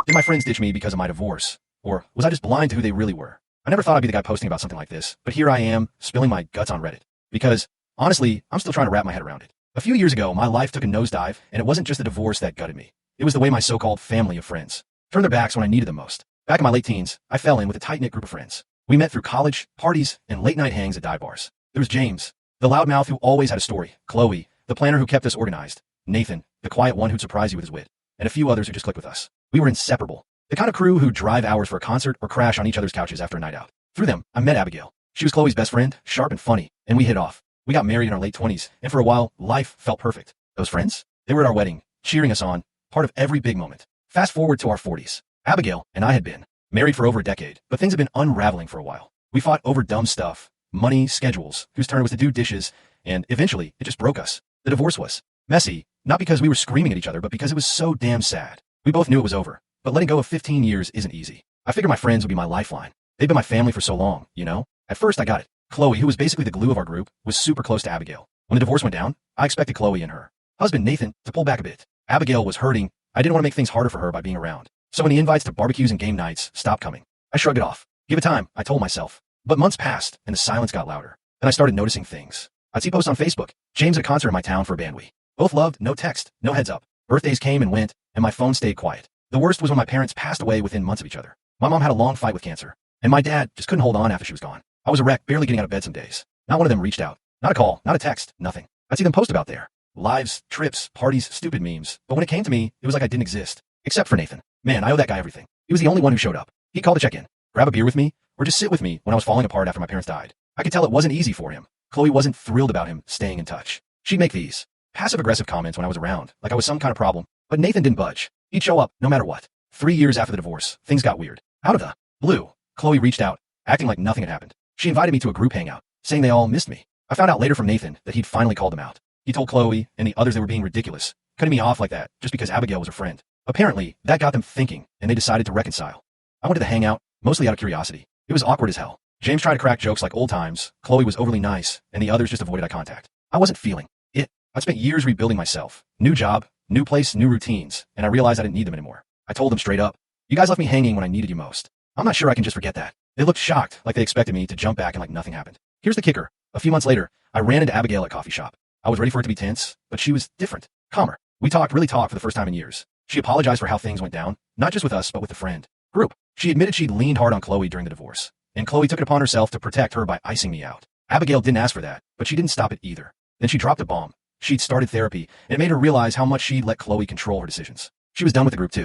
Did my friends ditch me because of my divorce? Or was I just blind to who they really were? I never thought I'd be the guy posting about something like this, but here I am, spilling my guts on Reddit. Because, honestly, I'm still trying to wrap my head around it. A few years ago, my life took a nosedive, and it wasn't just the divorce that gutted me. It was the way my so-called family of friends turned their backs when I needed them most. Back in my late teens, I fell in with a tight-knit group of friends. We met through college, parties, and late-night hangs at dive bars. There was James, the loudmouth who always had a story, Chloe, the planner who kept us organized, Nathan, the quiet one who'd surprise you with his wit, and a few others who just clicked with us. We were inseparable. The kind of crew who'd drive hours for a concert or crash on each other's couches after a night out. Through them, I met Abigail. She was Chloe's best friend, sharp and funny, and we hit off. We got married in our late 20s, and for a while, life felt perfect. Those friends? They were at our wedding, cheering us on, part of every big moment. Fast forward to our 40s. Abigail and I had been married for over a decade, but things had been unraveling for a while. We fought over dumb stuff, money, schedules, whose turn it was to do dishes, and eventually, it just broke us. The divorce was messy, not because we were screaming at each other, but because it was so damn sad. We both knew it was over, but letting go of 15 years isn't easy. I figured my friends would be my lifeline. They've been my family for so long, you know? At first, I got it. Chloe, who was basically the glue of our group, was super close to Abigail. When the divorce went down, I expected Chloe and her husband, Nathan, to pull back a bit. Abigail was hurting. I didn't want to make things harder for her by being around. So when the invites to barbecues and game nights stopped coming, I shrugged it off. Give it time, I told myself. But months passed, and the silence got louder. Then I started noticing things. I'd see posts on Facebook. James at a concert in my town for a band we both loved, no text, no heads up. Birthdays came and went, and my phone stayed quiet. The worst was when my parents passed away within months of each other. My mom had a long fight with cancer, and my dad just couldn't hold on after she was gone. I was a wreck, barely getting out of bed some days. Not one of them reached out. Not a call, not a text, nothing. I'd see them post about their lives, trips, parties, stupid memes. But when it came to me, it was like I didn't exist. Except for Nathan. Man, I owe that guy everything. He was the only one who showed up. He called to check in, grab a beer with me, or just sit with me when I was falling apart after my parents died. I could tell it wasn't easy for him. Chloe wasn't thrilled about him staying in touch. She'd make these passive-aggressive comments when I was around, like I was some kind of problem. But Nathan didn't budge. He'd show up, no matter what. 3 years after the divorce, things got weird. Out of the blue, Chloe reached out, acting like nothing had happened. She invited me to a group hangout, saying they all missed me. I found out later from Nathan that he'd finally called them out. He told Chloe and the others they were being ridiculous, cutting me off like that just because Abigail was her friend. Apparently, that got them thinking, and they decided to reconcile. I went to the hangout, mostly out of curiosity. It was awkward as hell. James tried to crack jokes like old times, Chloe was overly nice, and the others just avoided eye contact. I wasn't feeling it. I'd spent years rebuilding myself. New job, new place, new routines, and I realized I didn't need them anymore. I told them straight up, you guys left me hanging when I needed you most. I'm not sure I can just forget that. They looked shocked, like they expected me to jump back and like nothing happened. Here's the kicker. A few months later, I ran into Abigail at a coffee shop. I was ready for it to be tense, but she was different, calmer. We really talked for the first time in years. She apologized for how things went down, not just with us, but with the friend group. She admitted she'd leaned hard on Chloe during the divorce, and Chloe took it upon herself to protect her by icing me out. Abigail didn't ask for that, but she didn't stop it either. Then she dropped a bomb. She'd started therapy, and it made her realize how much she'd let Chloe control her decisions. She was done with the group too.